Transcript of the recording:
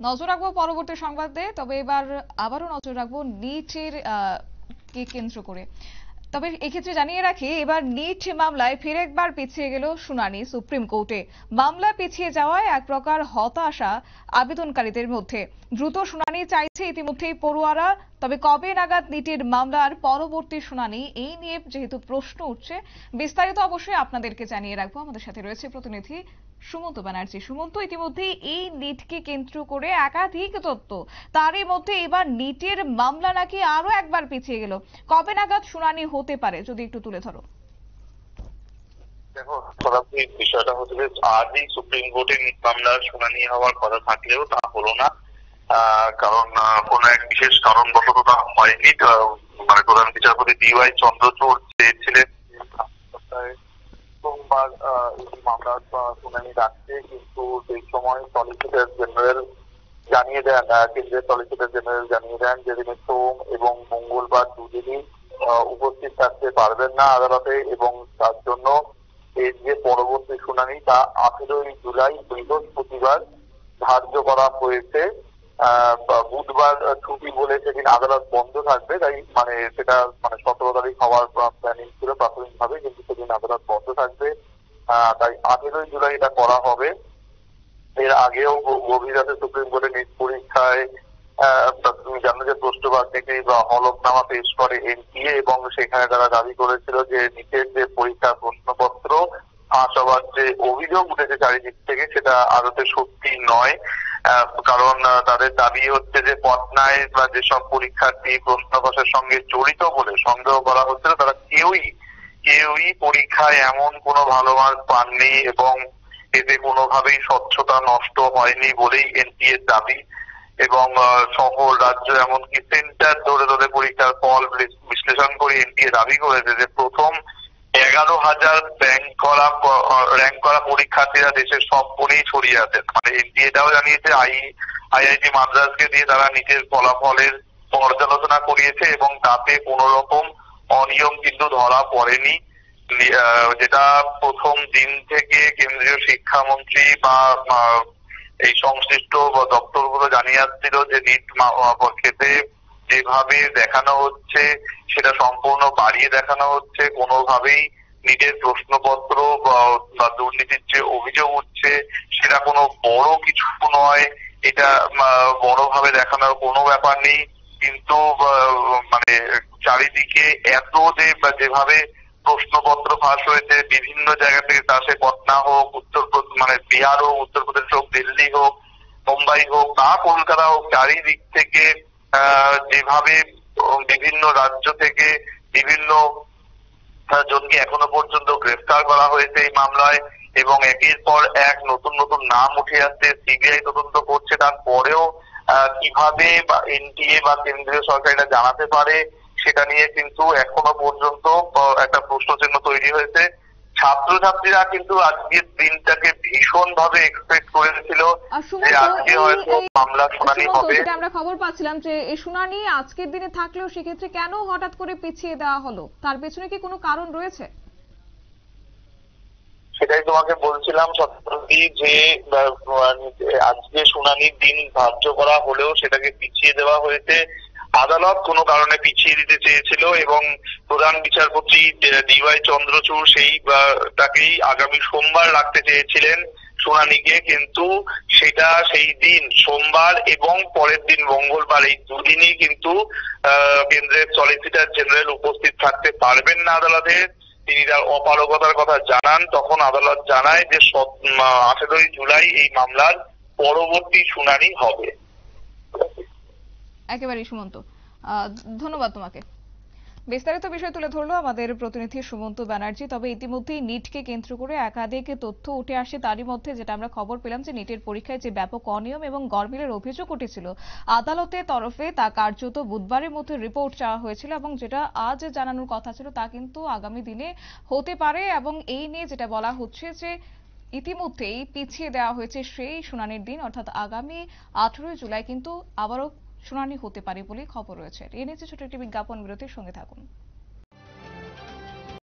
নজর রাখবো পরবর্তী সংবাদে। তবে এবার আবারও নজর রাখবো নিটের কে কেন্দ্র করে। তবে এক্ষেত্রে জানিয়ে রাখি, এবার নিট মামলায় ফের একবার পিছিয়ে গেল শুনানি সুপ্রিম কোর্টে। মামলা পিছিয়ে যাওয়ায় এক প্রকার হতাশা আবেদনকারীদের মধ্যে। দ্রুত শুনানি চাইছে ইতিমধ্যেই পড়ুয়ারা। তবে কবে নাগাদ নিটের মামলার পরবর্তী শুনানি, এই নিয়ে যেহেতু প্রশ্ন উঠছে, বিস্তারিত অবশ্যই আপনাদেরকে জানিয়ে রাখবো। আমাদের সাথে রয়েছে প্রতিনিধি সুমন্ত ব্যানার্জি। সুমন্ত, ইতিমধ্যেই এই নিটকে কেন্দ্র করে একাধিক তথ্য, তারই মধ্যে এবার নিটের মামলা নাকি আরো একবার পিছিয়ে গেল। কবে নাগাদ শুনানি হতে পারে, যদি একটু তুলে ধরো। দেখো, বিষয়টা হচ্ছে যে আজই সুপ্রিম কোর্টে নিট মামলার শুনানি হওয়ার কথা থাকলেও তা হলো না। কারণ কোন এক বিশেষ কারণবশত তা হয়নি। মানে প্রধান বিচারপতি DY চন্দ্রচূড় চেয়েছিলেন সোমবার এই মামলার শুনানি রাখতে, কিন্তু সেই সময় সলিসিটর জেনারেল জানিয়ে দেন, কেন্দ্রীয় সলিসিটর জেনারেল জানিয়ে দেন যেদিনে সোম এবং মঙ্গলবার দুদিনই উপস্থিত থাকতে পারবেন না আদালতে, এবং তার জন্য এর যে পরবর্তী শুনানি তা 18ই জুলাই বৃহস্পতিবার ধার্য করা হয়েছে। বুধবার ছুটি বলে সেদিন আদালত বন্ধ থাকবে, তাই মানে সেটা 17 তারিখ হওয়ার প্ল্যানিং ছিল প্রাথমিকভাবে, কিন্তু সেদিন আদালত বন্ধ থাকবে। তাই 18ই জুলাই এটা করা হবে। এর আগেও গভীর রাতে সুপ্রিম কোর্টে নিট পরীক্ষায় তুমি জানো যে প্রশ্নবাচিনী বা হলফনামা পেশ করে NTA, এবং সেখানে তারা দাবি করেছিল যে নিটের যে পরীক্ষার প্রশ্নপত্র ফাঁস হওয়ার যে অভিযোগ উঠেছে চারিদিক থেকে, সেটা আদতে সত্যি নয়। কারণ তাদের দাবি হচ্ছে যে পটনায় বা যেসব পরীক্ষার্থী প্রশ্ন ফাঁসের সঙ্গে জড়িত বলে সন্দেহ করা হচ্ছিল, তারা কেউই পরীক্ষায় এমন কোনো ভালো মার্ক পাননি, এবং এতে কোনোভাবেই স্বচ্ছতা নষ্ট হয়নি বলেই NTA এর দাবি। এবং শহর, রাজ্য, এমনকি সেন্টার ধরে ধরে পরীক্ষার ফল বিশ্লেষণ করে NTA দাবি করেছে যে প্রথম 11,000 র্যাঙ্ক করা পরীক্ষার্থীরা দেশের সব কোণেই ছড়িয়ে আছেন। মানে NTA এটাও জানিয়েছে IIT মাদ্রাজকে দিয়ে তারা নিটের ফলাফলের পর্যালোচনা করিয়েছে, এবং তাতে কোন রকম অনিয়ম কিন্তু ধরা পড়েনি। যেটা প্রথম দিন থেকে কেন্দ্রীয় শিক্ষামন্ত্রী বা এই সংশ্লিষ্ট দপ্তরগুলো জানিয়ে আসছিল যে নিট ক্ষেত্রে যেভাবে দেখানো হচ্ছে সেটা সম্পূর্ণ বাড়িয়ে দেখানো হচ্ছে। কোনোভাবেই নিটের প্রশ্নপত্র বা দুর্নীতির যে অভিযোগ উঠছে সেটা কোনো বড় কিছু নয়, এটা বড়ভাবে দেখানোর কোনো ব্যাপার নেই। কিন্তু মানে চারিদিকে এত যেভাবে প্রশ্নপত্র ফাঁস হয়েছে বিভিন্ন জায়গা থেকে, তা সে পটনা হোক, বিহার হোক, উত্তরপ্রদেশ হোক, দিল্লি হোক, মুম্বাই হোক, বা কলকাতা হোক, চারিদিক থেকে যেভাবে বিভিন্ন রাজ্য থেকে বিভিন্ন জনকে এখনো পর্যন্ত গ্রেফতার করা হয়েছে এই মামলায়, এবং একের পর এক নতুন নতুন নাম উঠে আসছে। CBI তদন্ত করছে, তারপরেও কিভাবে বা NTA বা কেন্দ্রীয় সরকার এটা জানাতে পারে সেটা নিয়ে কিন্তু এখনো পর্যন্ত একটা প্রশ্নচিহ্ন তৈরি হয়েছে। ছাত্রছাত্রীরা কিন্তু আজকের দিনটাকে ভীষণ ভাবে এক্সপেক্ট করেছিল যে আজকে হয়তো মামলা শুনানি হবে। আমরা খবর পাচ্ছিলাম যে এই শুনানি আজকের দিনে থাকলেও সেক্ষেত্রে কেন হঠাৎ করে পিছিয়ে দেওয়া হলো, তার পেছনে কি কোনো কারণ রয়েছে? সেটাই তোমাকে বলছিলাম সত্যি, যে আজকে শুনানির দিন ধার্য করা হলেও সেটাকে পিছিয়ে দেওয়া হয়েছে। আদালত কোনো কারণে পিছিয়ে দিতে চেয়েছিল, এবং প্রধান বিচারপতি DY চন্দ্রচূড় তাকেই আগামী সোমবার রাখতে চেয়েছিলেন শুনানিকে, কিন্তু সেটা সেই দিন সোমবার এবং পরের দিন মঙ্গলবার, এই দুদিনই কিন্তু কেন্দ্রের সলিসিটর জেনারেল উপস্থিত থাকতে পারবেন না আদালতে। তিনি তার অপারগতার কথা জানান, তখন আদালত জানায় যে 18ই জুলাই এই মামলার পরবর্তী শুনানি হবে। একেবারেই সুমন্ত, ধন্যবাদ তোমাকে। বিস্তারিত বিষয় তুলে ধরলো আমাদের প্রতিনিধি সুমন্ত ব্যানার্জি। তবে ইতিমধ্যেই নিটকে কেন্দ্র করে একাধিক তথ্য উঠে আসে, তারই মধ্যে যেটা আমরা খবর পেলাম যে নিটের পরীক্ষায় যে ব্যাপক অনিয়ম এবং গরমিলের অভিযোগ উঠেছিল আদালতের তরফে, তা কার্যত বুধবারের মধ্যে রিপোর্ট চাওয়া হয়েছিল, এবং যেটা আজ জানানোর কথা ছিল তা কিন্তু আগামী দিনে হতে পারে। এবং এই নিয়ে যেটা বলা হচ্ছে যে ইতিমধ্যেই পিছিয়ে দেওয়া হয়েছে সেই শুনানির দিন, অর্থাৎ আগামী 18ই জুলাই কিন্তু আবারও শুনানি হতে পারে বলে খবর রয়েছে। এ নিয়ে ছোট একটি বিজ্ঞাপন বিরতির সঙ্গে থাকুন।